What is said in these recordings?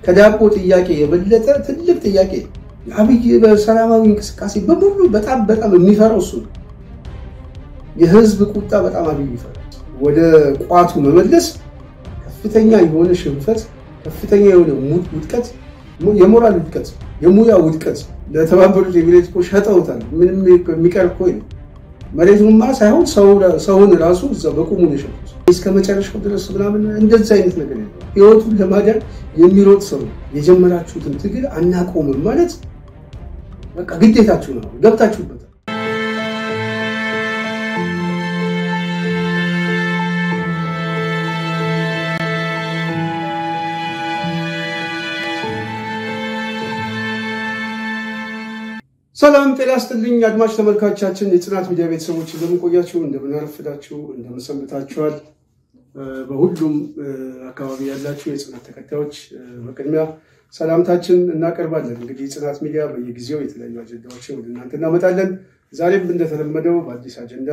ከዳቦ ጥያቄ የበለጠ ትልቅ ጥያቄ አብይ በሰላማዊ እንቅስቃሴ በሙሉ በጣም የሚፈራው እሱ ነው። የህዝብ ቁጣ በጣም አብይ ይፈራል። ወደ ቋቱ መመለስ ከፍተኛ የሆነ ሽንፈት፣ ከፍተኛ የሆነ ውድቀት፣ የሞራል ውድቀት፣ የሙያ ውድቀት ለተባበሩት ኤሚሬትስ እኮ ሸጠውታል። ምንም የሚቀር እኮ ነው። መሬቱንማ ሳይሆን ሰውን ራሱ እዛ በቁሙ ነው የሸጡት እስከ መጨረሻው ድረስ ምናምን እንደዚህ አይነት ነገር ነው። ህይወቱን ለማዳን የሚሮጥ ሰው የጀመራችሁትን ትግል አናቆምም ማለት በቃ ግዴታችሁ ነው። ገብታችሁበታል። ሰላም ጤና ይስጥልኝ አድማጭ ተመልካቾቻችን፣ የጽናት ሚዲያ ቤተሰቦች እንደምን ቆያችሁ? እንደምን አረፈዳችሁ? እንደምን ሰንብታችኋል? በሁሉም አካባቢ ያላችሁ የጽናት ተከታዮች በቅድሚያ ሰላምታችን እናቀርባለን። እንግዲህ ጽናት ሚዲያ በየጊዜው የተለያዩ አጀንዳዎችን ወደ እናንተ እናመጣለን። ዛሬም እንደተለመደው በአዲስ አጀንዳ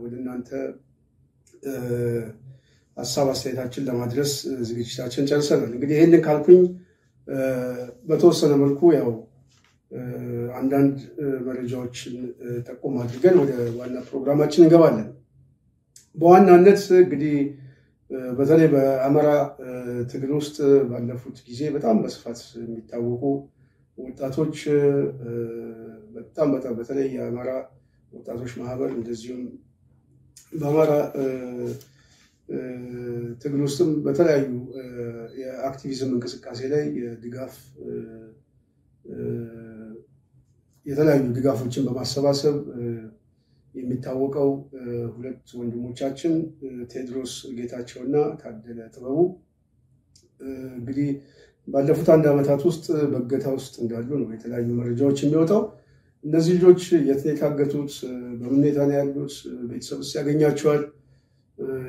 ወደ እናንተ ሐሳብ አስተያየታችን ለማድረስ ዝግጅታችን ጨርሰናል። እንግዲህ ይሄንን ካልኩኝ በተወሰነ መልኩ ያው አንዳንድ መረጃዎችን ጠቆም አድርገን ወደ ዋና ፕሮግራማችን እንገባለን። በዋናነት እንግዲህ በተለይ በአማራ ትግል ውስጥ ባለፉት ጊዜ በጣም በስፋት የሚታወቁ ወጣቶች በጣም በተለይ የአማራ ወጣቶች ማህበር እንደዚሁም በአማራ ትግል ውስጥም በተለያዩ የአክቲቪዝም እንቅስቃሴ ላይ የድጋፍ የተለያዩ ድጋፎችን በማሰባሰብ የሚታወቀው ሁለት ወንድሞቻችን ቴድሮስ ጌታቸውና ታደለ ጥበቡ እንግዲህ ባለፉት አንድ ዓመታት ውስጥ በእገታ ውስጥ እንዳሉ ነው የተለያዩ መረጃዎች የሚወጣው። እነዚህ ልጆች የት ነው የታገቱት? በምን ሁኔታ ነው ያሉት? ቤተሰብስ ያገኛቸዋል?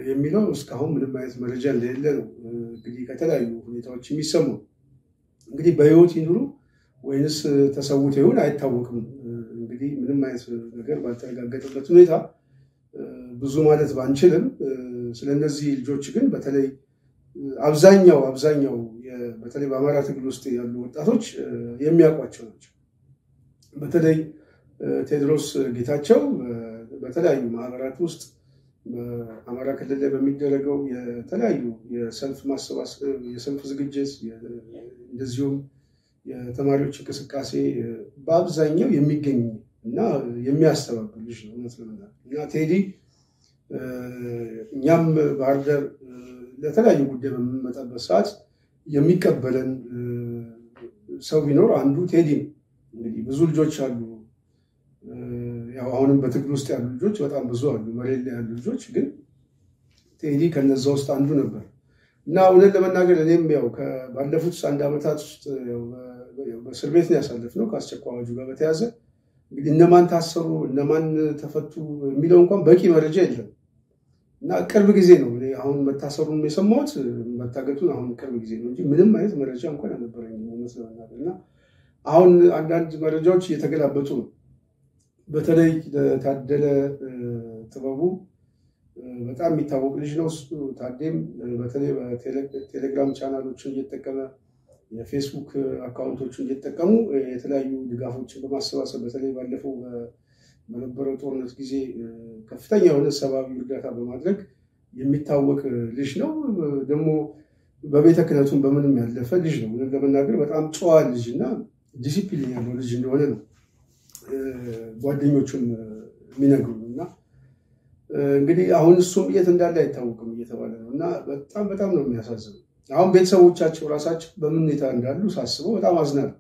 የሚለው እስካሁን ምንም አይነት መረጃ እንደሌለ ነው እንግዲህ ከተለያዩ ሁኔታዎች የሚሰሙ። እንግዲህ በህይወት ይኑሩ ወይንስ ተሰውተው ይሆን አይታወቅም። እንግዲህ ምንም አይነት ነገር ባልተረጋገጠበት ሁኔታ ብዙ ማለት ባንችልም ስለነዚህ ልጆች ግን በተለይ አብዛኛው በተለይ በአማራ ትግል ውስጥ ያሉ ወጣቶች የሚያውቋቸው ናቸው። በተለይ ቴድሮስ ጌታቸው በተለያዩ ማህበራት ውስጥ በአማራ ክልል ላይ በሚደረገው የተለያዩ የሰልፍ ዝግጅት እንደዚሁም የተማሪዎች እንቅስቃሴ በአብዛኛው የሚገኝ እና የሚያስተባብል ልጅ ነው እውነት ለመናገር። እና ቴዲ እኛም ባህር ዳር ለተለያዩ ጉዳይ በምንመጣበት ሰዓት የሚቀበለን ሰው ቢኖር አንዱ ቴዲ ነው። እንግዲህ ብዙ ልጆች አሉ፣ ያው አሁንም በትግል ውስጥ ያሉ ልጆች በጣም ብዙ አሉ፣ መሬት ላይ ያሉ ልጆች፣ ግን ቴዲ ከነዛ ውስጥ አንዱ ነበር። እና እውነት ለመናገር እኔም ያው ባለፉት አንድ ዓመታት ውስጥ በእስር ቤት ነው ያሳለፍነው ከአስቸኳይ አዋጁ ጋር በተያያዘ። እንግዲህ እነማን ታሰሩ እነማን ተፈቱ የሚለው እንኳን በቂ መረጃ የለም። እና ቅርብ ጊዜ ነው አሁን መታሰሩን የሰማሁት፣ መታገቱን አሁን ቅርብ ጊዜ ነው እንጂ ምንም አይነት መረጃ እንኳን አልነበረኝም እውነት ለመናገር። እና አሁን አንዳንድ መረጃዎች እየተገላበጡ ነው። በተለይ ታደለ ጥበቡ በጣም የሚታወቅ ልጅ ነው። ታዴም በተለይ በቴሌግራም ቻናሎችን እየተጠቀመ የፌስቡክ አካውንቶችን እየተጠቀሙ የተለያዩ ድጋፎችን በማሰባሰብ በተለይ ባለፈው በነበረው ጦርነት ጊዜ ከፍተኛ የሆነ ሰብአዊ እርዳታ በማድረግ የሚታወቅ ልጅ ነው። ደግሞ በቤተ ክህነቱም በምንም ያለፈ ልጅ ነው። ለመናገር በጣም ጨዋ ልጅ እና ዲሲፕሊን ያለው ልጅ እንደሆነ ነው ጓደኞቹም የሚነግሩን። እና እንግዲህ አሁን እሱም የት እንዳለ አይታወቅም እየተባለ ነው። እና በጣም ነው የሚያሳዝነው። አሁን ቤተሰቦቻቸው ራሳቸው በምን ሁኔታ እንዳሉ ሳስበው በጣም አዝናለሁ።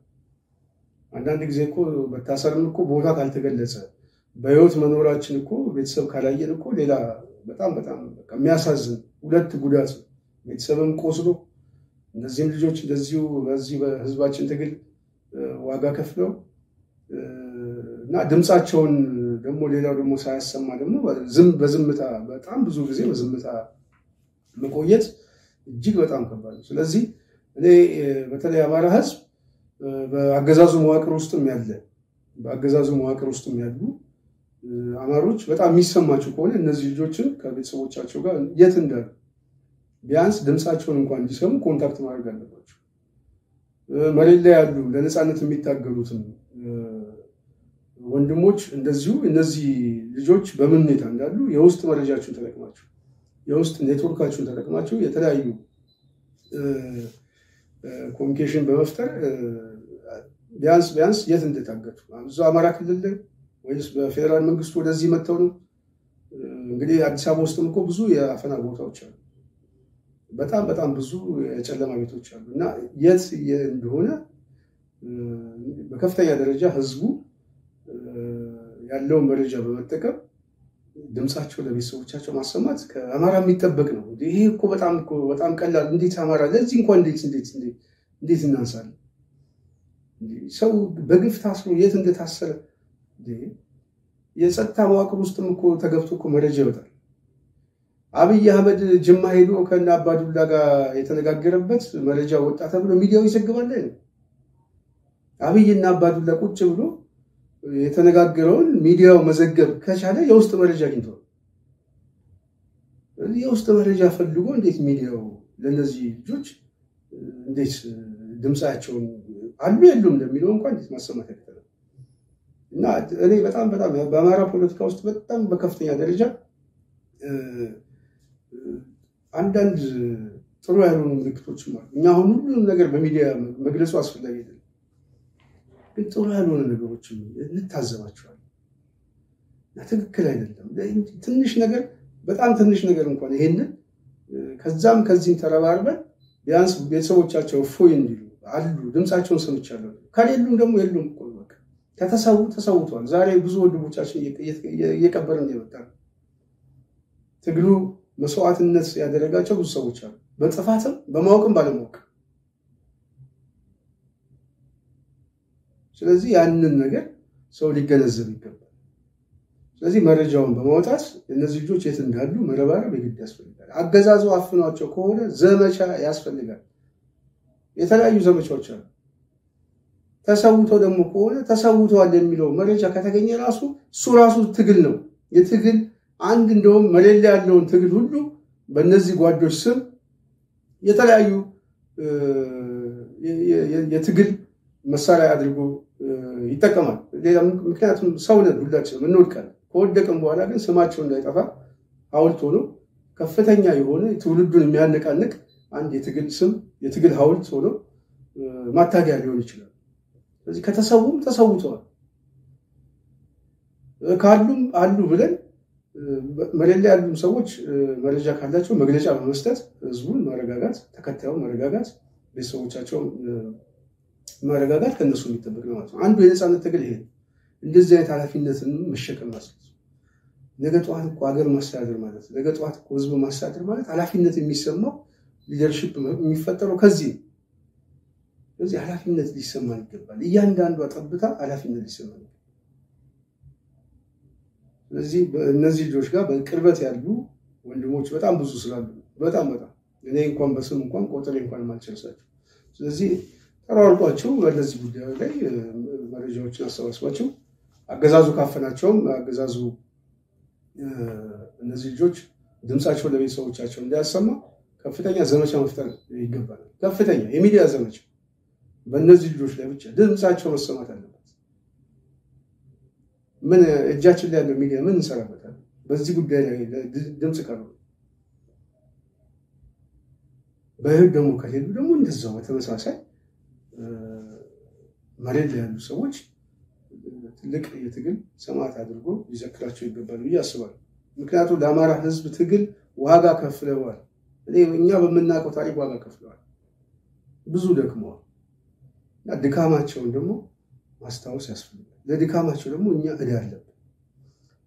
አንዳንድ ጊዜ እኮ በታሰርም እኮ ቦታ ካልተገለጸ በህይወት መኖራችን እኮ ቤተሰብ ካላየን እኮ ሌላ በጣም የሚያሳዝን ሁለት ጉዳት ነው። ቤተሰብም ቆስሎ እነዚህም ልጆች እንደዚሁ በዚህ በህዝባችን ትግል ዋጋ ከፍለው እና ድምፃቸውን ደግሞ ሌላው ደግሞ ሳያሰማ ደግሞ በዝምታ በጣም ብዙ ጊዜ በዝምታ መቆየት እጅግ በጣም ከባድ ነው። ስለዚህ እኔ በተለይ አማራ ህዝብ በአገዛዙ መዋቅር ውስጥም ያሉ አማሮች በጣም የሚሰማቸው ከሆነ እነዚህ ልጆችን ከቤተሰቦቻቸው ጋር የት እንዳሉ ቢያንስ ድምፃቸውን እንኳን እንዲሰሙ ኮንታክት ማድረግ አለባቸው። መሬት ላይ ያሉ ለነፃነት የሚታገሉትም ወንድሞች እንደዚሁ እነዚህ ልጆች በምን ሁኔታ እንዳሉ የውስጥ መረጃችሁን ተጠቅማችሁ የውስጥ ኔትወርካችሁን ተጠቅማችሁ የተለያዩ ኮሙኒኬሽን በመፍጠር ቢያንስ የት እንደታገቱ እዛው አማራ ክልል ላይ ወይስ በፌደራል መንግስቱ ወደዚህ መጥተው ነው? እንግዲህ አዲስ አበባ ውስጥም እኮ ብዙ የአፈና ቦታዎች አሉ። በጣም ብዙ የጨለማ ቤቶች አሉ እና የት እንደሆነ በከፍተኛ ደረጃ ህዝቡ ያለውን መረጃ በመጠቀም ድምጻቸው ለቤተሰቦቻቸው ማሰማት ከአማራ የሚጠበቅ ነው። ይሄ እኮ በጣም ቀላል። እንዴት አማራ ለዚህ እንኳን እንዴት እናንሳለን? ሰው በግፍ ታስሮ የት እንደታሰረ የጸጥታ መዋቅር ውስጥም እኮ ተገብቶ እኮ መረጃ ይወጣል። አብይ አህመድ ጅማ ሄዶ ከና አባዱላ ጋር የተነጋገረበት መረጃ ወጣ ተብሎ ሚዲያው ይዘግባል አይደል? አብይና አባዱላ ቁጭ ብሎ የተነጋገረውን ሚዲያው መዘገብ ከቻለ የውስጥ መረጃ አግኝቷል። የውስጥ መረጃ ፈልጎ እንዴት ሚዲያው ለነዚህ ልጆች እንዴት ድምጻቸውን አሉ የሉም ለሚለው እንኳን እንዴት ማሰማት ያቅተናል? እና እኔ በጣም በአማራ ፖለቲካ ውስጥ በጣም በከፍተኛ ደረጃ አንዳንድ ጥሩ ያልሆኑ ምልክቶችም አሉ። እኛ አሁን ሁሉንም ነገር በሚዲያ መግለጹ አስፈላጊ አይደለም፣ ግን ጥሩ ያልሆኑ ነገሮችም እንታዘባቸዋለን። ትክክል አይደለም። ትንሽ ነገር በጣም ትንሽ ነገር እንኳን ይሄንን ከዛም ከዚህም ተረባርበን ቢያንስ ቤተሰቦቻቸው እፎይ እንዲሉ አሉ ድምጻቸውን ሰምቻለሁ ከሌሉም ደግሞ የሉም እኮ በቃ ተሰውቷል። ዛሬ ብዙ ወንድሞቻችን እየቀበርን እየመጣን ትግሉ መስዋዕትነት ያደረጋቸው ብዙ ሰዎች አሉ፣ በጥፋትም በማወቅም ባለማወቅ። ስለዚህ ያንን ነገር ሰው ሊገነዘብ ይገባል። ስለዚህ መረጃውን በማውጣት እነዚህ ልጆች የት እንዳሉ መረባረብ የግድ ያስፈልጋል። አገዛዙ አፍኗቸው ከሆነ ዘመቻ ያስፈልጋል። የተለያዩ ዘመቻዎች አሉ። ተሰውተው ደግሞ ከሆነ ተሰውተዋል የሚለው መረጃ ከተገኘ እሱ ራሱ ትግል ነው። የትግል አንድ እንደውም መሌላ ያለውን ትግል ሁሉ በእነዚህ ጓዶች ስም የተለያዩ የትግል መሳሪያ አድርጎ ይጠቀማል። ምክንያቱም ሰው ነን ሁላችንም እንወድቃለን። ከወደቅን በኋላ ግን ስማቸው እንዳይጠፋ ሐውልት ሆኖ ከፍተኛ የሆነ ትውልዱን የሚያነቃንቅ አንድ የትግል ስም የትግል ሐውልት ሆኖ ማታገያ ሊሆን ይችላል። ስለዚህ ከተሰውም ተሰውተዋል ካሉም አሉ ብለን መሌላ ያሉም ሰዎች መረጃ ካላቸው መግለጫ በመስጠት ህዝቡን ማረጋጋት፣ ተከታዩ ማረጋጋት፣ ቤተሰቦቻቸው ማረጋጋት ከነሱ የሚጠበቅ ነው ማለት ነው። አንዱ የነፃነት ትግል ይሄ እንደዚህ አይነት ኃላፊነትን መሸከም ማለት ነው። ነገ ጠዋት እኮ ሀገር ማስተዳደር ማለት ነገ ጠዋት እኮ ህዝብ ማስተዳደር ማለት ኃላፊነት የሚሰማው ሊደርሺፕ የሚፈጠረው ከዚህ ነው። ስለዚህ ኃላፊነት ሊሰማን ይገባል። እያንዳንዷ ጠብታ ኃላፊነት ሊሰማን። ስለዚህ እነዚህ ልጆች ጋር በቅርበት ያሉ ወንድሞች በጣም ብዙ ስላሉ በጣም እኔ እንኳን በስም እንኳን ቆጥሬ እንኳን ማልጨርሳቸው። ስለዚህ ተሯሯጧቸው በእነዚህ ጉዳዮች ላይ መረጃዎችን አሰባስባቸው አገዛዙ ካፈናቸውም አገዛዙ እነዚህ ልጆች ድምጻቸው ለቤተሰቦቻቸው እንዲያሰማ ከፍተኛ ዘመቻ መፍጠር ይገባል። ከፍተኛ የሚዲያ ዘመቻ በእነዚህ ልጆች ላይ ብቻ ድምጻቸው መሰማት አለበት። ምን እጃችን ላይ ያለው ሚዲያ ምን እንሰራበታለን? በዚህ ጉዳይ ላይ ድምጽ ቀርቦ በህግ ደግሞ ከሌሉ ደግሞ እንደዛው በተመሳሳይ መሬት ላይ ያሉ ሰዎች ትልቅ የትግል ሰማዕት አድርጎ ሊዘክራቸው ይገባል ብዬ አስባለሁ። ምክንያቱም ለአማራ ህዝብ ትግል ዋጋ ከፍለዋል። እኛ በምናውቀው ታሪክ ዋጋ ከፍለዋል፣ ብዙ ደክመዋል እና ድካማቸውን ደግሞ ማስታወስ ያስፈልጋል። ለድካማቸው ደግሞ እኛ እዳ አለብን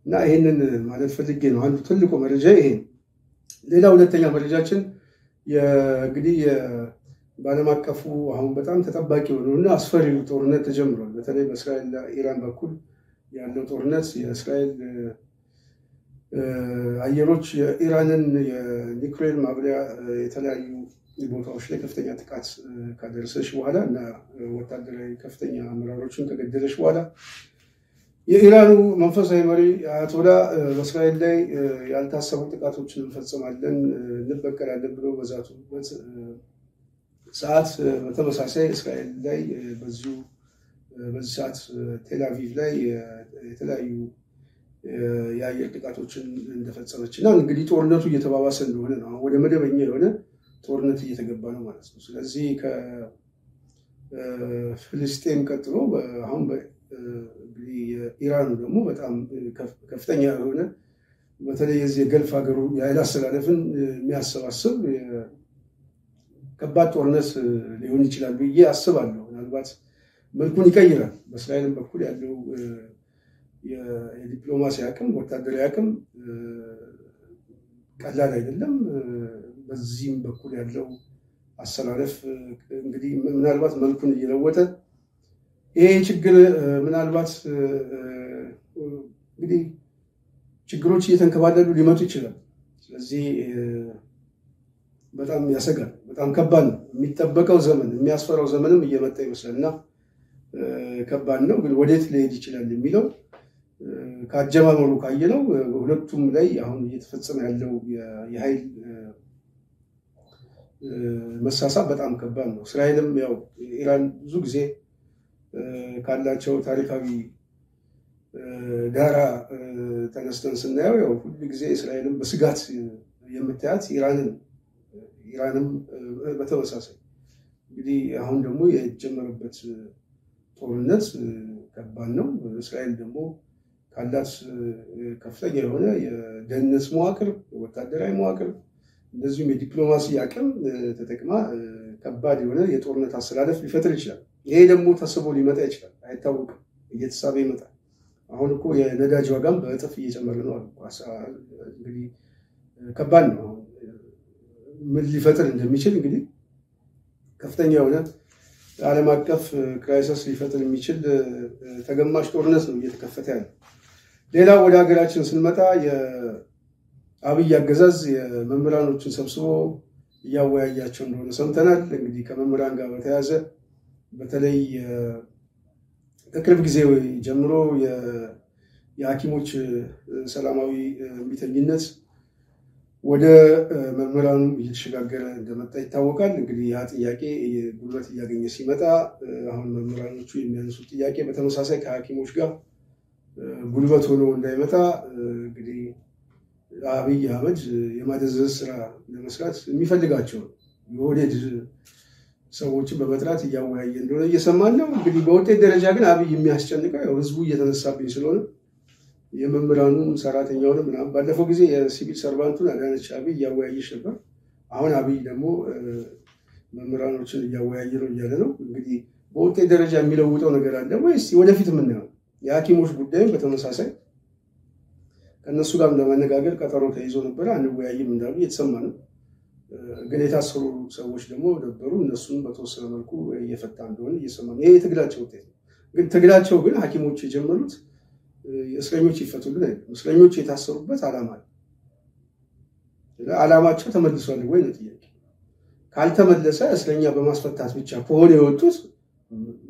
እና ይሄንን ማለት ፈልጌ ነው። አንዱ ትልቁ መረጃ ይሄ ነው። ሌላ ሁለተኛ መረጃችን እንግዲህ በዓለም አቀፉ አሁን በጣም ተጠባቂ የሆነውና አስፈሪው ጦርነት ተጀምሯል። በተለይ በእስራኤልና ኢራን በኩል ያለው ጦርነት የእስራኤል አየሮች የኢራንን የኒውክሌር ማብለያ የተለያዩ ቦታዎች ላይ ከፍተኛ ጥቃት ካደረሰች በኋላ እና ወታደራዊ ከፍተኛ አመራሮችን ከገደለች በኋላ የኢራኑ መንፈሳዊ መሪ አያቶላ በእስራኤል ላይ ያልታሰቡ ጥቃቶችን እንፈጽማለን እንበቀላለን ብሎ በዛቱበት ሰዓት በተመሳሳይ እስራኤል ላይ በዚህ ሰዓት ቴል አቪቭ ላይ የተለያዩ የአየር ጥቃቶችን እንደፈጸመችና እንግዲህ ጦርነቱ እየተባባሰ እንደሆነ ነው። ወደ መደበኛ የሆነ ጦርነት እየተገባ ነው ማለት ነው። ስለዚህ ከፍልስጤም ቀጥሎ አሁን ኢራን ደግሞ በጣም ከፍተኛ የሆነ በተለይ የዚህ የገልፍ ሀገሩ የኃይል አስተላለፍን የሚያሰባስብ ከባድ ጦርነት ሊሆን ይችላል ብዬ አስባለሁ። ምናልባት መልኩን ይቀይራል። በእስራኤልም በኩል ያለው የዲፕሎማሲ አቅም ወታደራዊ አቅም ቀላል አይደለም። በዚህም በኩል ያለው አሰላለፍ እንግዲህ ምናልባት መልኩን እየለወጠ ይሄ ችግር ምናልባት እንግዲህ ችግሮች እየተንከባለሉ ሊመጡ ይችላል። ስለዚህ በጣም ያሰጋል። በጣም ከባድ ነው። የሚጠበቀው ዘመን የሚያስፈራው ዘመንም እየመጣ ይመስላልና ከባድ ነው። ግን ወዴት ሊሄድ ይችላል የሚለው ከአጀማመሩ ካየነው ሁለቱም ላይ አሁን እየተፈጸመ ያለው የኃይል መሳሳብ በጣም ከባድ ነው። እስራኤልም ያው ኢራን ብዙ ጊዜ ካላቸው ታሪካዊ ዳራ ተነስተን ስናየው ያው ሁሉ ጊዜ እስራኤልም በስጋት የምታያት ኢራንም በተመሳሳይ እንግዲህ አሁን ደግሞ የጀመረበት ጦርነት ከባድ ነው። እስራኤል ደግሞ ካላት ከፍተኛ የሆነ የደህንነት መዋቅር፣ ወታደራዊ መዋቅር እንደዚሁም የዲፕሎማሲ አቅም ተጠቅማ ከባድ የሆነ የጦርነት አሰላለፍ ሊፈጥር ይችላል። ይሄ ደግሞ ተስቦ ሊመጣ ይችላል፣ አይታወቅም። እየተሳበ ይመጣል። አሁን እኮ የነዳጅ ዋጋም በእጥፍ እየጨመረ ነው አሉ። እንግዲህ ከባድ ነው። ምን ሊፈጥር እንደሚችል እንግዲህ ከፍተኛ የሆነ ዓለም አቀፍ ክራይሲስ ሊፈጥር የሚችል ተገማሽ ጦርነት ነው እየተከፈተ ያለው። ሌላው ወደ ሀገራችን ስንመጣ የአብይ አገዛዝ የመምህራኖችን ሰብስቦ እያወያያቸው እንደሆነ ሰምተናል። እንግዲህ ከመምህራን ጋር በተያያዘ በተለይ ከቅርብ ጊዜ ጀምሮ የሐኪሞች ሰላማዊ እምቢተኝነት ወደ መምህራኑ እየተሸጋገረ እንደመጣ ይታወቃል። እንግዲህ ያ ጥያቄ ጉልበት እያገኘ ሲመጣ አሁን መምህራኖቹ የሚያነሱት ጥያቄ በተመሳሳይ ከሐኪሞች ጋር ጉልበት ሆኖ እንዳይመጣ እንግዲህ አብይ አህመድ የማደዘዝ ስራ ለመስራት የሚፈልጋቸው የኦህዴድ ሰዎችን በመጥራት እያወያየ እንደሆነ እየሰማን ነው። እንግዲህ በውጤት ደረጃ ግን አብይ የሚያስጨንቀው ያው ህዝቡ እየተነሳብኝ ስለሆነ የመምህራኑን ሰራተኛውንም ምናምን ባለፈው ጊዜ የሲቪል ሰርቫንቱን አዳነች አብይ እያወያየች ነበር። አሁን አብይ ደግሞ መምህራኖችን እያወያየ ነው እያለ ነው። እንግዲህ በውጤት ደረጃ የሚለውጠው ነገር አለ ወይስ ወደፊት የምናየው? የሐኪሞች ጉዳይም በተመሳሳይ ከእነሱ ጋር ለመነጋገር ቀጠሮ ተይዞ ነበረ። አንወያይም እንዳሉ እየተሰማ ነው። ግን የታሰሩ ሰዎች ደግሞ ነበሩ። እነሱን በተወሰነ መልኩ እየፈታ እንደሆነ እየሰማ ነው። ይሄ የትግላቸው ውጤት ነው። ግን ትግላቸው ግን ሐኪሞች የጀመሩት እስረኞች ይፈቱልን አይደለም። እስረኞች የታሰሩበት ዓላማ አለ። ዓላማቸው ተመልሷል ወይ ነው ጥያቄ። ካልተመለሰ እስረኛ በማስፈታት ብቻ ከሆነ የወጡት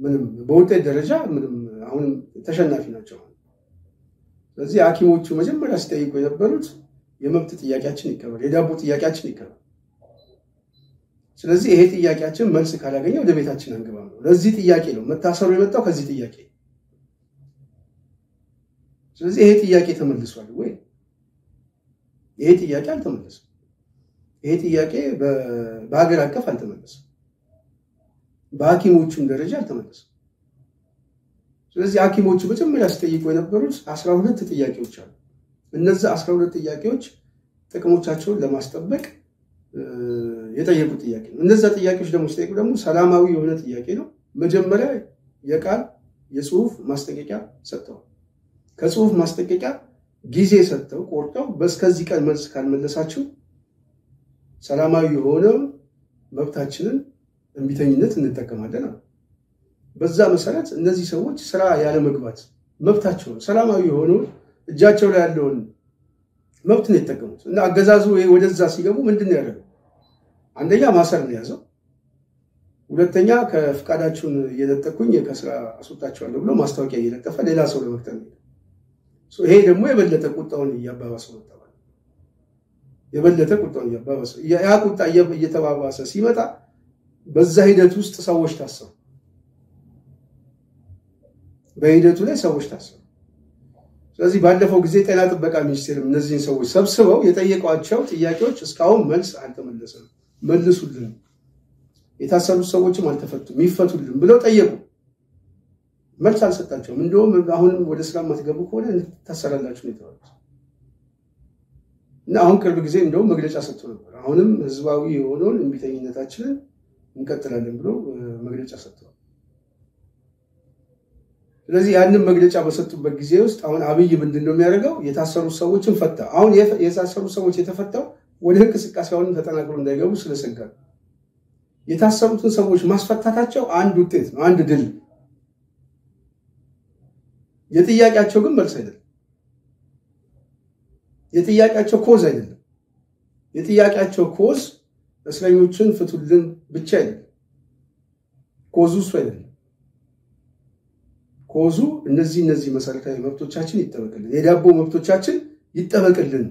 ምንም በውጤት ደረጃ ምንም አሁንም ተሸናፊ ናቸው። ስለዚህ ሐኪሞቹ መጀመሪያ ሲጠይቁ የነበሩት የመብት ጥያቄያችን ይከበር፣ የዳቦ ጥያቄያችን ይከበር። ስለዚህ ይሄ ጥያቄያችን መልስ ካላገኘ ወደ ቤታችን አንገባም ነው። ለዚህ ጥያቄ ነው መታሰሩ የመጣው ከዚህ ጥያቄ። ስለዚህ ይሄ ጥያቄ ተመልሷል ወይ? ይሄ ጥያቄ አልተመለሰም። ይሄ ጥያቄ በሀገር አቀፍ አልተመለሰም። በሐኪሞቹም ደረጃ አልተመለሰም። ስለዚህ ሐኪሞቹ መጀመሪያ ሲጠይቁ የነበሩት 12 ጥያቄዎች አሉ። እነዚህ 12 ጥያቄዎች ጥቅሞቻቸውን ለማስጠበቅ የጠየቁት ጥያቄ ነው። እነዛ ጥያቄዎች ደግሞ ሲጠይቁ ደግሞ ሰላማዊ የሆነ ጥያቄ ነው። መጀመሪያ የቃል የጽሁፍ ማስጠንቀቂያ ሰጥተዋል። ከጽሁፍ ማስጠንቀቂያ ጊዜ ሰጥተው ቆርጠው በስከዚህ ቀን መልስ ካልመለሳችሁ ሰላማዊ የሆነ መብታችንን እምቢተኝነት እንጠቀማለን አሉ። በዛ መሰረት እነዚህ ሰዎች ስራ ያለ መግባት መብታቸውን ሰላማዊ የሆነውን እጃቸው ላይ ያለውን መብት ነው የተጠቀሙት። እና አገዛዙ ወደዛ ሲገቡ ምንድነው ያደረገው? አንደኛ ማሰር ነው ያዘው። ሁለተኛ ከፍቃዳቸውን እየነጠቁኝ ከስራ አስወጣቸዋለሁ ብሎ ማስታወቂያ እየለጠፈ ሌላ ሰው ለመቅጠር ነው። ይሄ ደግሞ የበለጠ ቁጣውን እያባባሰው ነው። የበለጠ ቁጣውን እያባባሰው ያ ቁጣ እየተባባሰ ሲመጣ በዛ ሂደት ውስጥ ሰዎች ታሰሩ በሂደቱ ላይ ሰዎች ታሰሩ ስለዚህ ባለፈው ጊዜ ጤና ጥበቃ ሚኒስቴር እነዚህን ሰዎች ሰብስበው የጠየቋቸው ጥያቄዎች እስካሁን መልስ አልተመለሰም መልሱልን የታሰሩት ሰዎችም አልተፈቱም ይፈቱልን ብለው ጠየቁ መልስ አልሰጣቸውም እንደውም አሁንም ወደ ስራ ማትገቡ ከሆነ ተሰራላችሁ ነው ተባሉት እና አሁን ቅርብ ጊዜ እንደውም መግለጫ ሰጥቶ ነበር አሁንም ህዝባዊ የሆነውን እንቢተኝነታችንን እንቀጥላለን ብሎ መግለጫ ሰጥቷል ስለዚህ ያንን መግለጫ በሰጡበት ጊዜ ውስጥ አሁን አብይ ምንድነው የሚያደርገው የታሰሩ ሰዎችን ፈታ አሁን የታሰሩ ሰዎች የተፈታው ወደ እንቅስቃሴውን ተጠናክሮ እንዳይገቡ ስለሰጋ የታሰሩትን ሰዎች ማስፈታታቸው አንድ ውጤት ነው አንድ ድል የጥያቄያቸው ግን መልስ አይደለም የጥያቄያቸው ኮዝ አይደለም የጥያቄያቸው ኮዝ እስረኞችን ፍቱልን ብቻ አይደለም ኮዙ እሱ አይደለም ኮዙ እነዚህ መሰረታዊ መብቶቻችን ይጠበቅልን የዳቦ መብቶቻችን ይጠበቅልን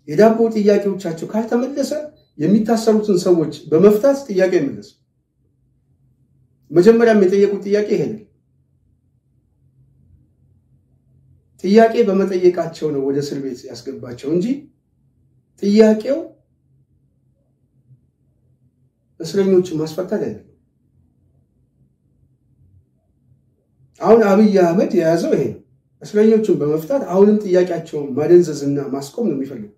የዳቦ ጥያቄዎቻቸው ካልተመለሰ የሚታሰሩትን ሰዎች በመፍታት ጥያቄ ይመለስ መጀመሪያም የጠየቁት ጥያቄ ይሄ ነው ጥያቄ በመጠየቃቸው ነው ወደ እስር ቤት ያስገባቸው እንጂ ጥያቄው እስረኞችን ማስፈታት አይደለም አሁን አብይ አህመድ የያዘው ይሄ እስረኞችን በመፍታት አሁንም ጥያቄያቸውን ማደንዘዝና ማስቆም ነው የሚፈልጉ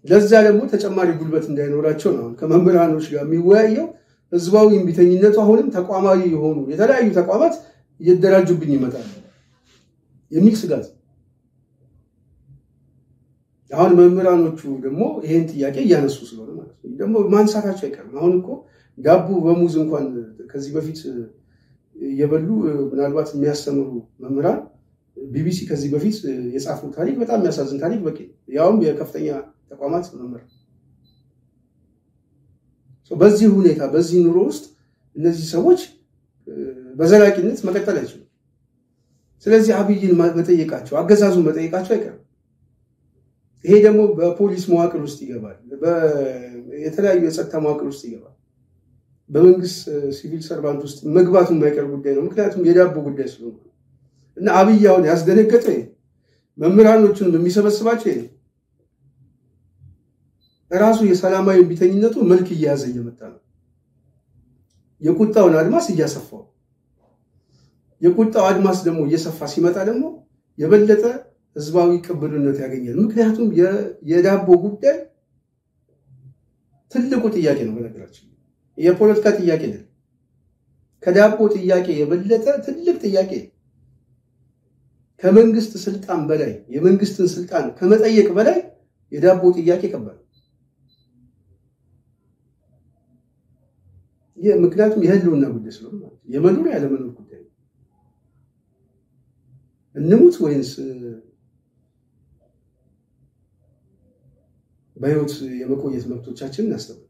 ለዛ ደግሞ ተጨማሪ ጉልበት እንዳይኖራቸው ነው ከመምህራኖች ጋር የሚወያየው ህዝባዊ እንቢተኝነቱ አሁንም ተቋማዊ የሆኑ የተለያዩ ተቋማት እየደራጁብኝ ይመጣሉ የሚል ስጋት አሁን መምህራኖቹ ደግሞ ይሄን ጥያቄ ያነሱ ስለሆነ ማለት ነው ደግሞ ማንሳታቸው አይቀርም አሁን እኮ ዳቦ በሙዝ እንኳን ከዚህ በፊት የበሉ ምናልባት የሚያስተምሩ መምህራን ቢቢሲ ከዚህ በፊት የጻፉት ታሪክ በጣም የሚያሳዝን ታሪክ በቂ ያውም የከፍተኛ ተቋማት መምህር በዚህ ሁኔታ በዚህ ኑሮ ውስጥ እነዚህ ሰዎች በዘላቂነት መቀጠል አይችሉም ስለዚህ አብይን መጠየቃቸው አገዛዙን መጠየቃቸው አይቀርም ይሄ ደግሞ በፖሊስ መዋቅር ውስጥ ይገባል የተለያዩ የጸጥታ መዋቅር ውስጥ ይገባል በመንግስት ሲቪል ሰርቫንት ውስጥ መግባቱ የማይቀር ጉዳይ ነው ምክንያቱም የዳቦ ጉዳይ ስለሆነ እና አብይ አሁን ያስደነገጠ መምህራኖቹን በሚሰበስባቸው ራሱ የሰላማዊ እንቢተኝነቱ መልክ እየያዘ እየመጣ ነው የቁጣውን አድማስ እያሰፋው የቁጣው አድማስ ደግሞ እየሰፋ ሲመጣ ደግሞ የበለጠ ህዝባዊ ቅብልነት ያገኛል ምክንያቱም የዳቦ ጉዳይ ትልቁ ጥያቄ ነው በነገራችን የፖለቲካ ጥያቄ ነው ከዳቦ ጥያቄ የበለጠ ትልቅ ጥያቄ ከመንግስት ስልጣን በላይ የመንግስትን ስልጣን ከመጠየቅ በላይ የዳቦ ጥያቄ ከባድ ምክንያቱም የህልውና ጉዳይ ስለሆነ የመኖር ያለመኖር ጉዳይ እንሙት ወይንስ በህይወት የመቆየት መብቶቻችንን እናስጠብቅ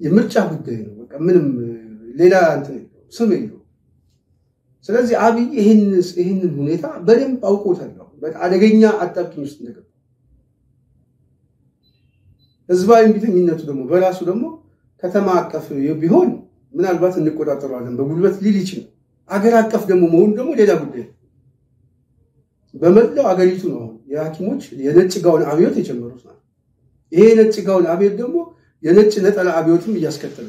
የምርጫ ጉዳይ ነው በቃ ምንም ሌላ እንትን ስም የለው ስለዚህ አብይ ይሄንን ሁኔታ በደንብ አውቆታል በጣም አደገኛ አጣብቂኝ ውስጥ እንደገባ ህዝባዊ እንቢተኝነቱ ደግሞ በራሱ ደግሞ ከተማ አቀፍ ቢሆን ምናልባት እንቆጣጠረዋለን በጉልበት ሊል ይችላል አገር አቀፍ ደግሞ መሆን ደግሞ ሌላ ጉዳይ በመላው አገሪቱ ነው የሐኪሞች የነጭ ጋውን አብዮት የጀመሩት ነው ይሄ ነጭ ጋውን አብዮት ደግሞ የነጭ ነጠላ አብዮትም እያስከተለ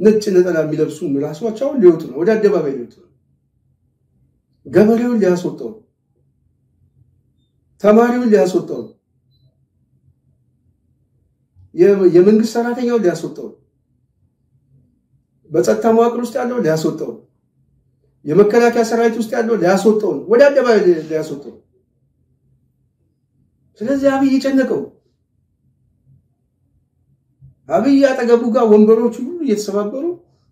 ነጭ ነጠላ የሚለብሱ ምላሶቻቸው ሊወጡ ነው ወደ አደባባይ ሊወጡ ነው ገበሬውን ሊያስወጣው ተማሪውን ሊያስወጣው የመንግስት ሰራተኛው ሊያስወጣው በጸጥታ መዋቅር ውስጥ ያለው ሊያስወጣው የመከላከያ ሰራዊት ውስጥ ያለው ሊያስወጣው ወደ አደባባይ ሊያስወጣው ስለዚህ አብይ የጨነቀው አብይ አጠገቡ ጋር ወንበሮቹ ሁሉ እየተሰባበሩ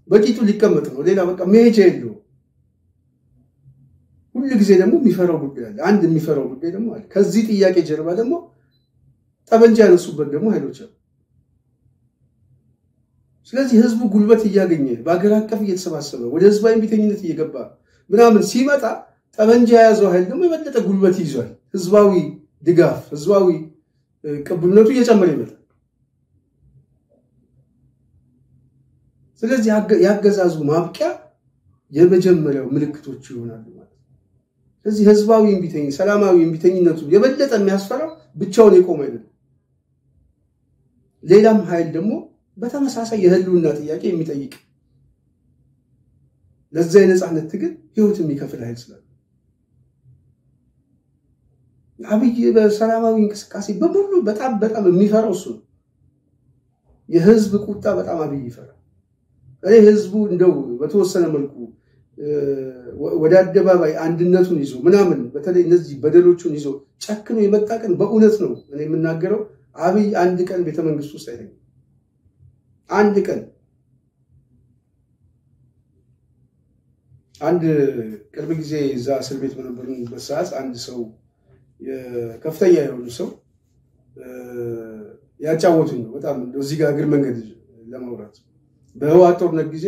በቂቱ ሊቀመጥ ነው ሌላ በቃ መሄጃ የለው ሁሉ ጊዜ ደግሞ የሚፈራው ጉዳይ አለ አንድ የሚፈራው ጉዳይ ደግሞ አለ ከዚህ ጥያቄ ጀርባ ደግሞ ጠበንጃ ያነሱበት ደግሞ ኃይሎች አሉ ስለዚህ ህዝቡ ጉልበት እያገኘ በአገር አቀፍ እየተሰባሰበ ወደ ህዝባዊ እንቢተኝነት እየገባ ምናምን ሲመጣ ጠበንጃ ያዘው ኃይል ደግሞ የበለጠ ጉልበት ይዟል ህዝባዊ ድጋፍ ህዝባዊ ቅቡልነቱ እየጨመረ ይመጣል ስለዚህ ያገዛዙ ማብቂያ የመጀመሪያው ምልክቶች ይሆናሉ ማለት ነው። ስለዚህ ህዝባዊ እምቢተኝ ሰላማዊ እምቢተኝነቱ የበለጠ የሚያስፈራው ብቻውን የቆመ አይደለም። ሌላም ኃይል ደግሞ በተመሳሳይ የህልውና ጥያቄ የሚጠይቅ ለዛ የነጻነት ትግል ህይወት የሚከፍል ኃይል ስላለ አብይ በሰላማዊ እንቅስቃሴ በሙሉ በጣም የሚፈራው እሱ ነው። የህዝብ ቁጣ በጣም አብይ ይፈራል። ህዝቡ እንደው በተወሰነ መልኩ ወደ አደባባይ አንድነቱን ይዞ ምናምን በተለይ እነዚህ በደሎቹን ይዞ ጨክኖ የመጣቀን በእውነት ነው እኔ የምናገረው አብይ አንድ ቀን ቤተ መንግስት ውስጥ አይተኛም። አንድ ቀን አንድ ቅርብ ጊዜ እዛ እስር ቤት በነበርንበት ሰዓት አንድ ሰው ከፍተኛ የሆነ ሰው ያጫወቱኝ ነው በጣም እዚህ ጋር እግር መንገድ ለማውራት በህወሓት ጦርነት ጊዜ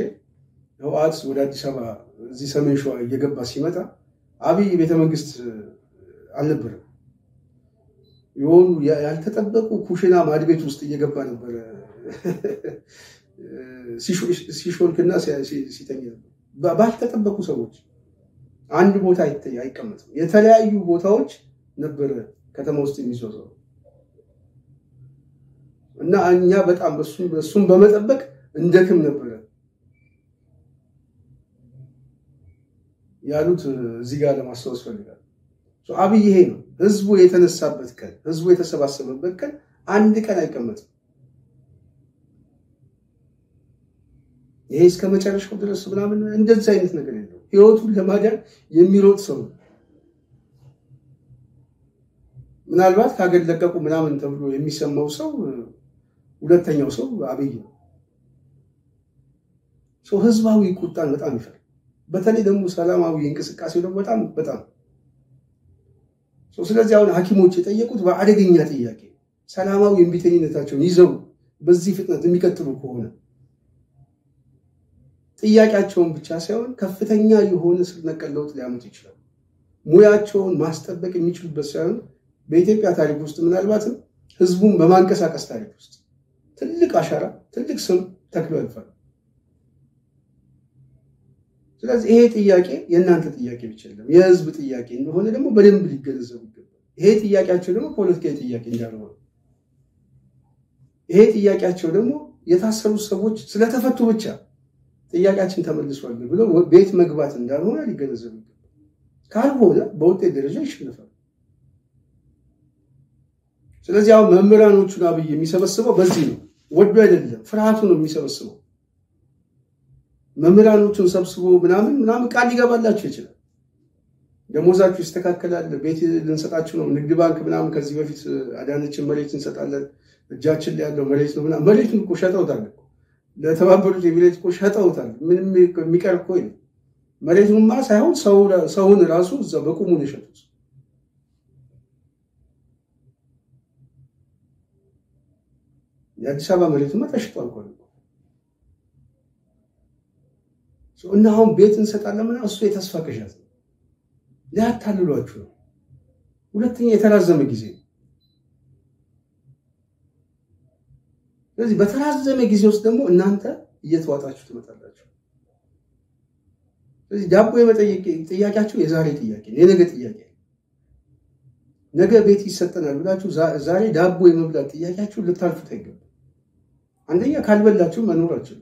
ህወሓት ወደ አዲስ አበባ እዚህ ሰሜን ሸዋ እየገባ ሲመጣ አብይ ቤተ መንግስት አልነበረም። የሆኑ ያልተጠበቁ ኩሽና ማድቤት ውስጥ እየገባ ነበር ሲሾልክና ሲተኛ ባልተጠበቁ ሰዎች አንድ ቦታ አይቀመጥም። የተለያዩ ቦታዎች ነበር ከተማ ውስጥ የሚዞረው እና እኛ በጣም በሱም በመጠበቅ እንደክም ነበር ያሉት እዚህ ጋር ለማስተዋወስ ፈልጋለሁ። አብይ ይሄ ነው ህዝቡ የተነሳበት ቀን ህዝቡ የተሰባሰበበት ቀን አንድ ቀን አይቀመጥም። ይሄ እስከ መጨረሻው ድረስ ምናምን እንደዚህ አይነት ነገር የለው። ህይወቱን ለማዳን የሚሮጥ ሰው ምናልባት ካገል ለቀቁ ምናምን ተብሎ የሚሰማው ሰው ሁለተኛው ሰው አብይ ነው። ህዝባዊ ቁጣን በጣም ይፈራል። በተለይ ደግሞ ሰላማዊ እንቅስቃሴው ደግሞ በጣም ስለዚህ አሁን ሐኪሞች የጠየቁት በአደገኛ ጥያቄ ሰላማዊ እምቢተኝነታቸውን ይዘው በዚህ ፍጥነት የሚቀጥሉ ከሆነ ጥያቄያቸውን ብቻ ሳይሆን ከፍተኛ የሆነ ስር ነቀል ለውጥ ሊያመጡ ይችላሉ። ሙያቸውን ማስጠበቅ የሚችሉበት ሳይሆን በኢትዮጵያ ታሪክ ውስጥ ምናልባትም ህዝቡን በማንቀሳቀስ ታሪክ ውስጥ ትልቅ አሻራ ትልቅ ስም ተክሎ ያልፋል። ስለዚህ ይሄ ጥያቄ የእናንተ ጥያቄ ብቻ አይደለም የህዝብ ጥያቄ እንደሆነ ደግሞ በደንብ ሊገነዘቡ ይገባል። ይሄ ጥያቄያቸው ደግሞ ፖለቲካዊ ጥያቄ እንዳልሆነ ይሄ ጥያቄያቸው ደግሞ የታሰሩ ሰዎች ስለተፈቱ ብቻ ጥያቄያችን ተመልሷል ብሎ ቤት መግባት እንዳልሆነ ሊገነዘቡ ይገባል። ካልሆነ በውጤት ደረጃ ይሸነፋል። ስለዚህ አሁን መምህራኖቹን አብይ የሚሰበስበው በዚህ ነው። ወዶ አይደለም ፍርሃቱ ነው የሚሰበስበው። መምህራኖቹን ሰብስቦ ምናምን ቃል ሊገባላችሁ ይችላል። ደሞዛችሁ ይስተካከላል፣ ቤት ልንሰጣችሁ ነው፣ ንግድ ባንክ ምናምን ከዚህ በፊት አዳነችን መሬት እንሰጣለን፣ እጃችን ላይ ያለው መሬት ነው ምናምን መሬቱን እኮ ሸጠውታል እኮ ለተባበሩት ኤሚሬት እኮ ሸጠውታል። ምንም የሚቀር እኮ ነው። መሬቱንማ ሳይሆን ሰውን ራሱ እዛ በቁሙ ነው የሸጡት። የአዲስ አበባ መሬቱማ ተሽጧል እኮ እና አሁን ቤት እንሰጣለን ምናምን እሱ የተስፋ ቅዠት ነው። ሊያታልሏችሁ ነው። ሁለተኛ የተራዘመ ጊዜ ነው። ስለዚህ በተራዘመ ጊዜ ውስጥ ደግሞ እናንተ እየተዋጣችሁ ትመጣላችሁ። ስለዚህ ዳቦ የመጠየቅ ጥያቄያችሁ የዛሬ ጥያቄ ነው፣ የነገ ጥያቄ ነው። ነገ ቤት ይሰጠናል ብላችሁ ዛሬ ዳቦ የመብላት ጥያቄያችሁ ልታልፉት አይገባም። አንደኛ ካልበላችሁ መኖራችሁ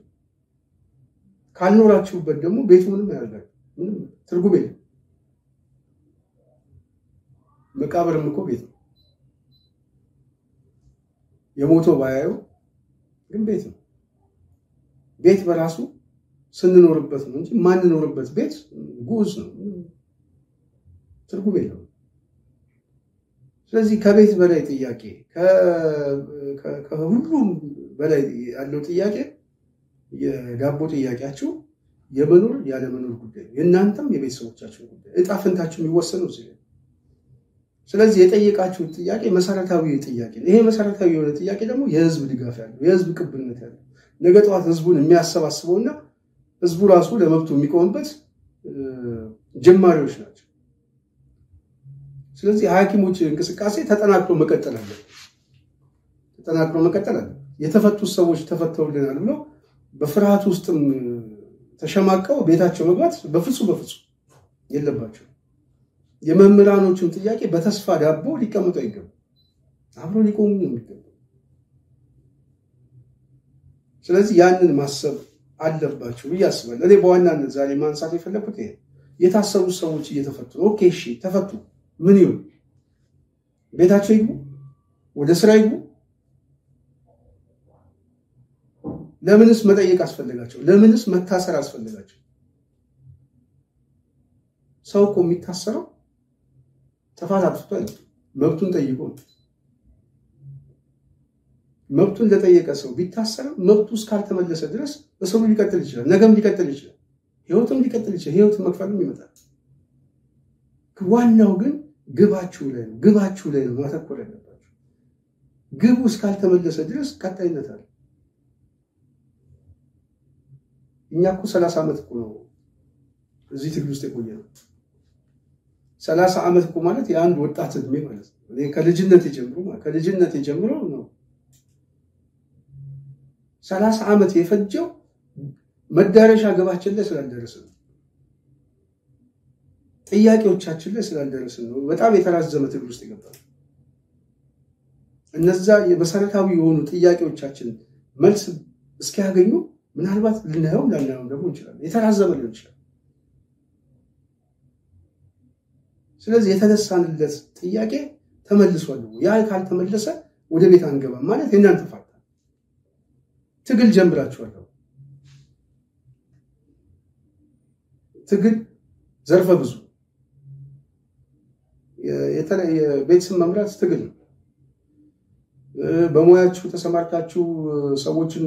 ካልኖራችሁበት ደግሞ ቤቱ ምንም ያደርጋል ምንም ትርጉም የለም። መቃብርም እኮ ቤት ነው። የሞተው ባያዩ ግን ቤት ነው። ቤት በራሱ ስንኖርበት ነው እንጂ ማንኖርበት ቤት ጉዝ ነው፣ ትርጉም የለውም። ስለዚህ ከቤት በላይ ጥያቄ ከሁሉም በላይ ያለው ጥያቄ የዳቦ ጥያቄያችሁ የመኖር ያለ መኖር ጉዳይ ነው። የእናንተም የቤተሰቦቻችሁ ጉዳይ እጣ ፈንታችሁ የሚወሰነው እዚህ ነው። ስለዚህ የጠየቃችሁት ጥያቄ መሰረታዊ ጥያቄ ነው። ይሄ መሰረታዊ የሆነ ጥያቄ ደግሞ የህዝብ ድጋፍ ያለው የህዝብ ቅብልነት ያለው ነገ ጠዋት ህዝቡን የሚያሰባስበውና ህዝቡ ራሱ ለመብቱ የሚቆምበት ጀማሪዎች ናቸው። ስለዚህ ሐኪሞች እንቅስቃሴ ተጠናክሮ መቀጠል አለበት። የተፈቱት ሰዎች ተፈተውልናል ብሎ በፍርሃት ውስጥም ተሸማቀው ቤታቸው መግባት በፍጹም የለባቸው። የመምህራኖቹን ጥያቄ በተስፋ ዳቦ ሊቀመጡ አይገባም፣ አብሮ ሊቆሙ የሚገባው። ስለዚህ ያንን ማሰብ አለባቸው ብዬ አስባለሁ። እኔ በዋናነት ዛሬ ማንሳት የፈለኩት ይሄ የታሰሩ ሰዎች እየተፈቱ ነው። ኦኬ እሺ ተፈቱ፣ ምን ይሁን? ቤታቸው ይግቡ፣ ወደ ስራ ይግቡ። ለምንስ መጠየቅ አስፈልጋቸው? ለምንስ መታሰር አስፈልጋቸው? ሰው እኮ የሚታሰረው ጥፋት አጥፍቶ አይደለም፣ መብቱን ጠይቆ ነው። መብቱን ለጠየቀ ሰው ቢታሰር መብቱ እስካልተመለሰ ድረስ እስሩ ሊቀጥል ይችላል፣ ነገም ሊቀጥል ይችላል፣ ህይወቱም ሊቀጥል ይችላል፣ ህይወት መክፈልም ይመጣል። ዋናው ግን ግባችሁ ላይ ነው ማተኮር ያለባችሁ። ግቡ እስካልተመለሰ ድረስ ቀጣይነት አለ። እኛ እኮ 30 ዓመት እኮ ነው እዚህ ትግል ውስጥ የቆየነው። 30 ዓመት እኮ ማለት የአንድ ወጣት እድሜ ማለት ነው። እኔ ከልጅነት ጀምሮ ነው 30 ዓመት የፈጀው መዳረሻ ግባችን ላይ ስላልደረስን ነው። ጥያቄዎቻችን ላይ ስላልደረስን ነው በጣም የተራዘመ ትግል ውስጥ የገባነው። እነዛ የመሰረታዊ የሆኑ ጥያቄዎቻችን መልስ እስኪያገኙ ምናልባት ልናየው ደግሞ እንችላለን፣ የተራዘመ ሊሆን ይችላል። ስለዚህ የተነሳንለት ጥያቄ ተመልሷል። ያ ካልተመለሰ ወደ ቤት አንገባም ማለት የእናንተ ፋታ። ትግል ጀምራችኋል። ትግል ዘርፈ ብዙ የቤተሰብ መምራት ትግል ነው። በሙያችሁ ተሰማርታችሁ ሰዎችን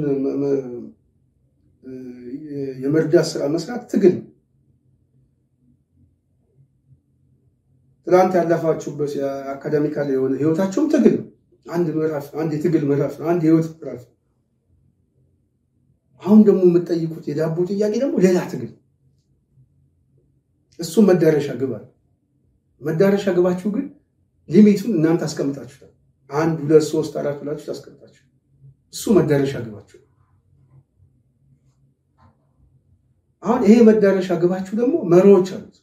የመርዳት ስራ መስራት ትግል ነው። ትላንት ያለፋችሁበት የአካዳሚካል የሆነ ህይወታችሁም ትግል ነው። አንድ የትግል ምዕራፍ ነው፣ አንድ የህይወት ምዕራፍ ነው። አሁን ደግሞ የምትጠይቁት የዳቦ ጥያቄ ደግሞ ሌላ ትግል። እሱ መዳረሻ ግብ አለ። መዳረሻ ግባችሁ ግን ሊሚቱን እናንተ አስቀምጣችሁታል። 1 2 3 4 ብላችሁ ታስቀምጣችሁ። እሱ መዳረሻ ግባችሁ። አሁን ይሄ መዳረሻ ግባችሁ ደግሞ መሪዎች አሉት።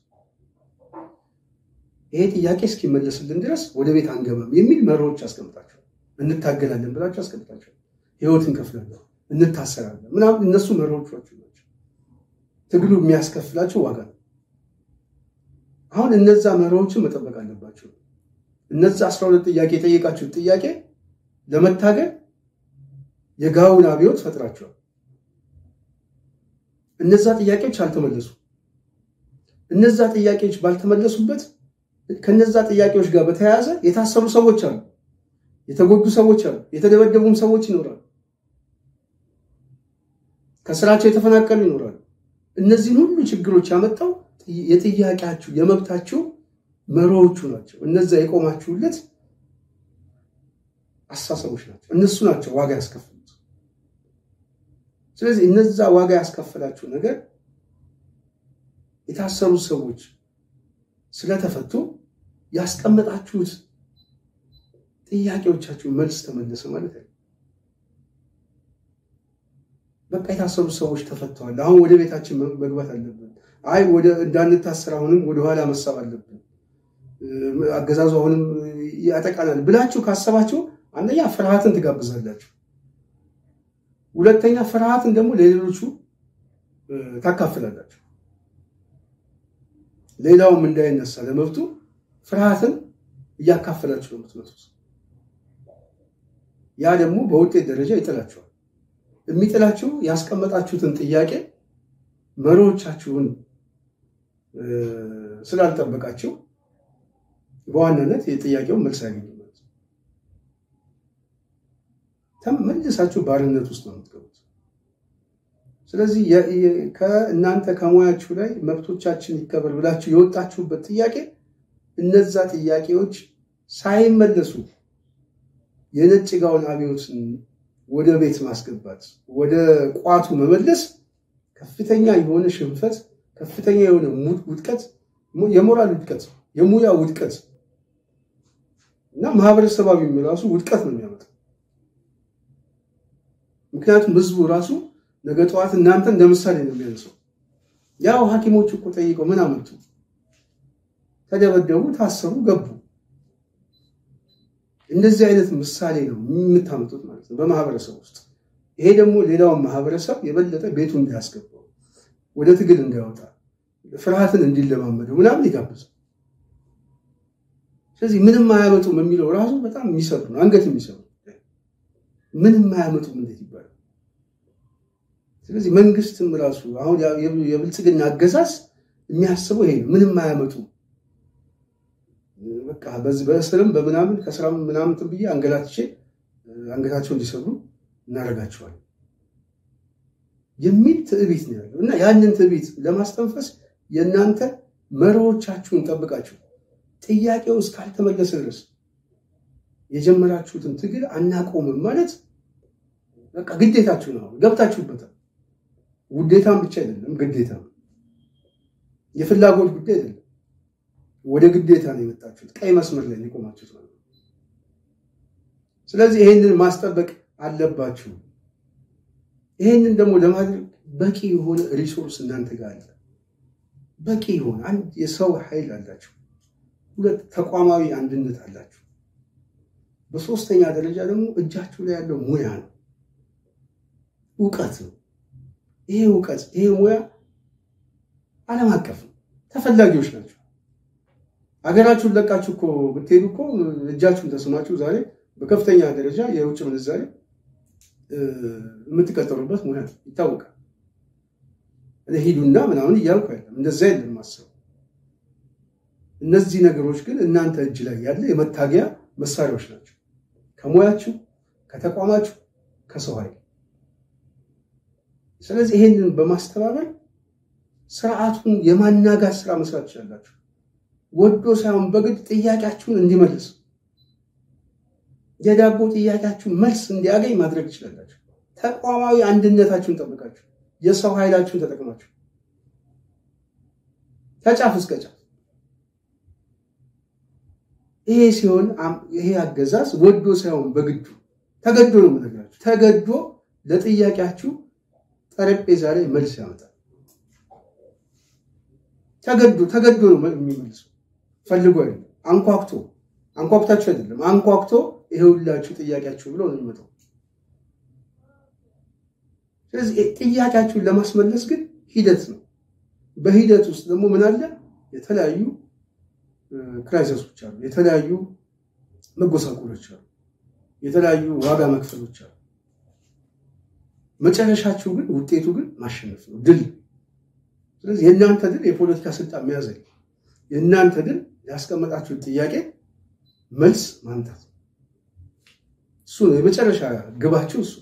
ይሄ ጥያቄ እስኪመለስልን ድረስ ወደ ቤት አንገባም የሚል መሪዎች አስቀምጣችሁ፣ እንታገላለን ብላችሁ አስቀምጣችሁ፣ ህይወትን ከፍላለን፣ እንታሰራለን ምናምን እነሱ መሪዎቻችሁ ናቸው። ትግሉ የሚያስከፍላችሁ ዋጋ ነው። አሁን እነዛ መሪዎችን መጠበቅ አለባችሁ። እነዛ 12 ጥያቄ የጠየቃችሁት ጥያቄ ለመታገል የጋውን አብዮት ፈጥራችኋል። እነዛ ጥያቄዎች አልተመለሱ። እነዛ ጥያቄዎች ባልተመለሱበት ከነዛ ጥያቄዎች ጋር በተያያዘ የታሰሩ ሰዎች አሉ፣ የተጎዱ ሰዎች አሉ፣ የተደበደቡም ሰዎች ይኖራሉ፣ ከስራቸው የተፈናቀሉ ይኖራሉ። እነዚህን ሁሉ ችግሮች ያመጣው የጥያቄያችሁ የመብታችሁ መሪዎቹ ናቸው። እነዛ የቆማችሁለት አሳሰቦች ናቸው። እነሱ ናቸው ዋጋ ያስከፍሉት። ስለዚህ እነዛ ዋጋ ያስከፈላችሁ ነገር የታሰሩ ሰዎች ስለተፈቱ ያስቀመጣችሁት ጥያቄዎቻችሁ መልስ ተመለሰ ማለት ነው። በቃ የታሰሩ ሰዎች ተፈተዋል። አሁን ወደ ቤታችን መግባት አለብን። አይ ወደ እንዳንታሰር አሁንም ወደ ኋላ መሳብ አለብን፣ አገዛዙ አሁንም ያጠቃናል ብላችሁ ካሰባችሁ አንደኛ ፍርሃትን ትጋብዛላችሁ። ሁለተኛ ፍርሃትን ደግሞ ለሌሎቹ ታካፍላላችሁ። ሌላውም እንዳይነሳ ለመብቱ ፍርሃትን እያካፈላችሁ ነው የምትመጡት። ያ ደግሞ በውጤት ደረጃ ይጥላችኋል። የሚጥላችሁ ያስቀመጣችሁትን ጥያቄ መሪዎቻችሁን ስላልጠበቃችሁ በዋናነት የጥያቄውን መልስ ያገኙ ማለት ነው። ተመልሳችሁ ባርነት ውስጥ ነው የምትገቡት። ስለዚህ ከእናንተ ከሙያችሁ ላይ መብቶቻችን ይከበር ብላችሁ የወጣችሁበት ጥያቄ እነዛ ጥያቄዎች ሳይመለሱ የነጭ ጋውን አብዮትን ወደ ቤት ማስገባት፣ ወደ ቋቱ መመለስ ከፍተኛ የሆነ ሽንፈት፣ ከፍተኛ የሆነ ውድቀት፣ የሞራል ውድቀት፣ የሙያ ውድቀት እና ማህበረሰባዊ ራሱ ውድቀት ነው የሚያመጣው። ምክንያቱም ህዝቡ ራሱ ነገ ጠዋት እናንተ እንደምሳሌ ነው የሚያነሳው ያው ሐኪሞች እኮ ጠይቀው ምን አመጡ ተደበደቡ ታሰሩ ገቡ እንደዚህ አይነት ምሳሌ ነው የምታመጡት ማለት ነው በማህበረሰብ ውስጥ ይሄ ደግሞ ሌላው ማህበረሰብ የበለጠ ቤቱ እንዲያስገባው ወደ ትግል እንዲያወጣ ፍርሃትን እንዲለማመደው ምናምን ይጋብዝ ስለዚህ ምንም አያመጡም የሚለው ራሱ በጣም የሚሰሩ ነው አንገት የሚሰሩ ምንም አያመጡም እንዴት ይባላል ስለዚህ መንግስትም ራሱ አሁን የብልጽግና አገዛዝ የሚያስበው ይሄ ነው ምንም አያመጡም በቃ በእስርም በምናምን ከስራም ምናምን ትብዬ አንገታቸው እንዲሰሩ እናረጋቸዋለን የሚል ትዕቢት ነው ያለው እና ያንን ትዕቢት ለማስተንፈስ የእናንተ መሪዎቻችሁን ጠብቃችሁ ጥያቄው እስካልተመለሰ ድረስ የጀመራችሁትን ትግል አናቆምም ማለት በቃ ግዴታችሁ ነው ገብታችሁበታል ውዴታም ብቻ አይደለም ግዴታም የፍላጎት ጉዳይ አይደለም ወደ ግዴታ ነው የመጣችሁት ቀይ መስመር ላይ ቆማችሁት ማለት ስለዚህ ይሄንን ማስጠበቅ አለባችሁ ይሄንን ደግሞ ለማድረግ በቂ የሆነ ሪሶርስ እናንተ ጋር አለ በቂ የሆነ አንድ የሰው ኃይል አላችሁ ሁለት ተቋማዊ አንድነት አላችሁ በሶስተኛ ደረጃ ደግሞ እጃችሁ ላይ ያለው ሙያ ነው ዕውቀት ነው ይሄ ዕውቀት ይሄ ሙያ ዓለም አቀፍ ተፈላጊዎች ናቸው አገራችሁን ለቃችሁ እኮ ብትሄዱ እኮ እጃችሁን ተስማችሁ ዛሬ በከፍተኛ ደረጃ የውጭ ምንዛሬ የምትቀጠሩበት ሙያ ይታወቃል ለሂዱና ምናምን ይያልኩ አይደለም እንደዛ አይደለም ማሰብ እነዚህ ነገሮች ግን እናንተ እጅ ላይ ያለ የመታገያ መሳሪያዎች ናቸው ከሙያችሁ ከተቋማችሁ ከሰው ኃይል ስለዚህ ይሄንን በማስተባበር ስርዓቱን የማናጋት ስራ መስራት ይችላልላችሁ ወዶ ሳይሆን በግድ ጥያቄያችሁን እንዲመልስ የዳቦ ጥያቄያችሁን መልስ እንዲያገኝ ማድረግ ይችላልላችሁ ተቋማዊ አንድነታችሁን ጠብቃችሁ የሰው ኃይላችሁን ተጠቅማችሁ ተጫፍ እስከ ጫፍ ይሄ ሲሆን ይሄ አገዛዝ ወዶ ሳይሆን በግዱ ተገዶ ነው የምነግራችሁ ተገዶ ለጥያቄያችሁ ጠረጴዛ ላይ መልስ ያመጣል ተገዶ ነው የሚመልሰው ፈልጎ አይደለም አንኳኩታችሁ አይደለም አንኳኩቶ ይሄውላችሁ ጥያቄያችሁ ብሎ ነው የሚመጣው ስለዚህ ጥያቄያችሁን ለማስመለስ ግን ሂደት ነው በሂደት ውስጥ ደግሞ ምን አለ የተለያዩ ክራይሲሶች አሉ የተለያዩ መጎሳቆሎች አሉ የተለያዩ ዋጋ መክፈሎች አሉ መጨረሻችሁ ግን ውጤቱ ግን ማሸነፍ ነው ድል ስለዚህ የእናንተ ድል የፖለቲካ ስልጣን መያዝ የእናንተ ድል ያስቀመጣችሁት ጥያቄ መልስ ማምጣት እሱ ነው የመጨረሻ ግባችሁ እሱ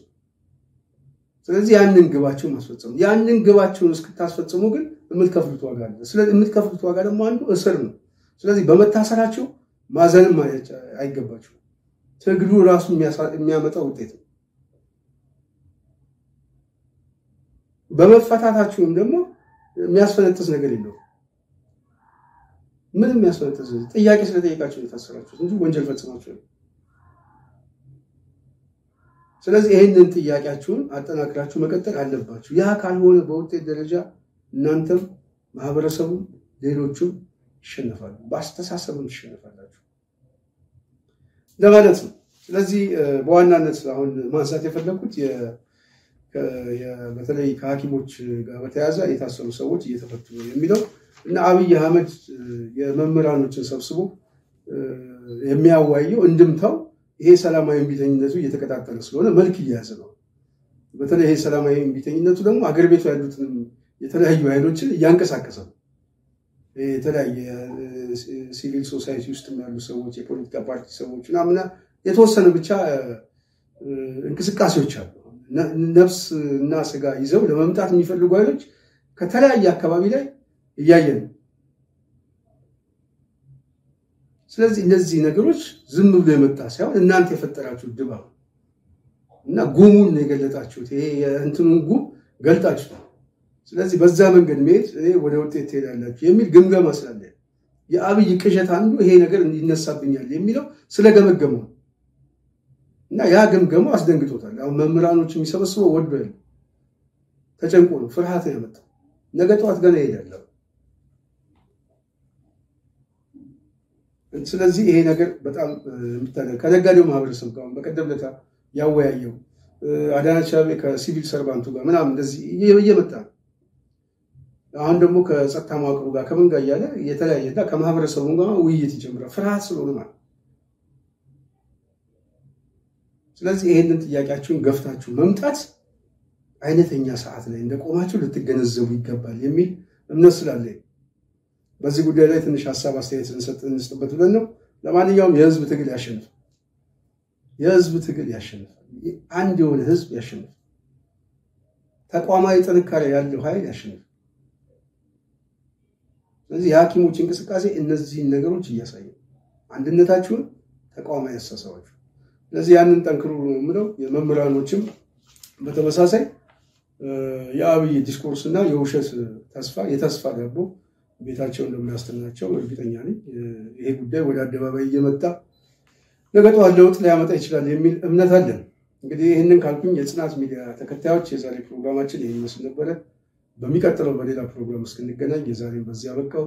ስለዚህ ያንን ግባችሁ ማስፈጸም ያንን ግባችሁን እስክታስፈጽሙ ግን የምትከፍሉት ዋጋ አለ ስለዚህ የምትከፍሉት ዋጋ ደግሞ አንዱ እስር ነው ስለዚህ በመታሰራችሁ ማዘንም አይገባችሁ ትግሉ ራሱ የሚያመጣው ውጤት ነው በመፈታታችሁም ደግሞ የሚያስፈነጥስ ነገር የለውም ምንም የሚያስፈነጥስ ጥያቄ ስለጠየቃችሁ የታሰራችሁት እንጂ ወንጀል ፈጽማችሁ ነው ስለዚህ ይሄንን ጥያቄያችሁን አጠናክራችሁ መቀጠል አለባችሁ ያ ካልሆነ በውጤት ደረጃ እናንተም ማህበረሰቡ ሌሎችም ይሸነፋሉ በአስተሳሰብም ይሸነፋላችሁ ለማለት ነው ስለዚህ በዋናነት አሁን ማንሳት የፈለኩት በተለይ ከሐኪሞች ጋር በተያያዘ የታሰሩ ሰዎች እየተፈቱ ነው የሚለው እና አብይ አህመድ የመምህራኖችን ሰብስቦ የሚያዋየው እንድምታው ይሄ ሰላማዊ እምቢተኝነቱ እየተቀጣጠለ ስለሆነ መልክ እየያዘ ነው በተለይ ይሄ ሰላማዊ እምቢተኝነቱ ደግሞ አገር ቤቱ ያሉትን የተለያዩ ኃይሎችን እያንቀሳቀሰ ነው የተለያየ ሲቪል ሶሳይቲ ውስጥ ያሉ ሰዎች የፖለቲካ ፓርቲ ሰዎች ምናምን የተወሰነ ብቻ እንቅስቃሴዎች አሉ ነፍስ እና ስጋ ይዘው ለመምጣት የሚፈልጉ ኃይሎች ከተለያየ አካባቢ ላይ እያየን ስለዚህ እነዚህ ነገሮች ዝም ብሎ የመጣ ሳይሆን እናንተ የፈጠራችሁ ድባብ እና ጉሙን የገለጣችሁት ይሄ እንትኑን ጉም ገልጣችሁ ስለዚህ በዛ መንገድ መሄድ ወደ ውጤት ትሄዳላችሁ የሚል ግምገማ ስላለ የአብይ ቅዠት አንዱ ይሄ ነገር እንዲነሳብኛል የሚለው ስለገመገመው እና ያ ግምገማ አስደንግጦታል አሁን መምህራኖች የሚሰበስበው ወዶ ተጨንቆ ነው ፍርሃት ነው ያመጣው ነገ ጠዋት ገና ይሄዳል ስለዚህ ይሄ ነገር በጣም ምታደርግ ከነጋዴው ማህበረሰብ ጋር በቀደም ለታ ያወያየው አዳነች አቤቤ ከሲቪል ሰርቫንቱ ጋር ምናምን እንደዚህ እየመጣ አሁን ደግሞ ከጸጥታ መዋቅሩ ጋር ከምን ጋር ያለ የተለያየና ከማህበረሰቡ ጋር ውይይት ይጀምራል ፍርሃት ስለሆነ ማለት ስለዚህ ይሄንን ጥያቄያችሁን ገፍታችሁ መምጣት አይነተኛ ሰዓት ላይ እንደቆማችሁ ልትገነዘቡ ይገባል የሚል እምነት ስላለኝ በዚህ ጉዳይ ላይ ትንሽ ሐሳብ አስተያየት እንሰጥበት ብለን ነው ለማንኛውም የህዝብ ትግል ያሸንፋል አንድ የሆነ ህዝብ ያሸንፋል ተቋማዊ ጥንካሬ ያለው ኃይል ያሸንፋል ስለዚህ የሐኪሞች እንቅስቃሴ እነዚህን ነገሮች እያሳየ አንድነታችሁን ተቋማዊ ያሳሰባችሁ ስለዚህ ያንን ጠንክሩ ነው የመምህራኖችም በተመሳሳይ የአብይ ዲስኮርስና የውሸት የተስፋ ዳቦ ቤታቸው እንደሚያስተናቸው እርግጠኛ ነኝ ይሄ ጉዳይ ወደ አደባባይ እየመጣ ነገ ጠዋት ለውጥ ሊያመጣ ይችላል የሚል እምነት አለን እንግዲህ ይሄንን ካልኩኝ የጽናት ሚዲያ ተከታዮች የዛሬ ፕሮግራማችን ይሄን መስል ነበር በሚቀጥለው በሌላ ፕሮግራም እስክንገናኝ የዛሬን በዚያ በቃው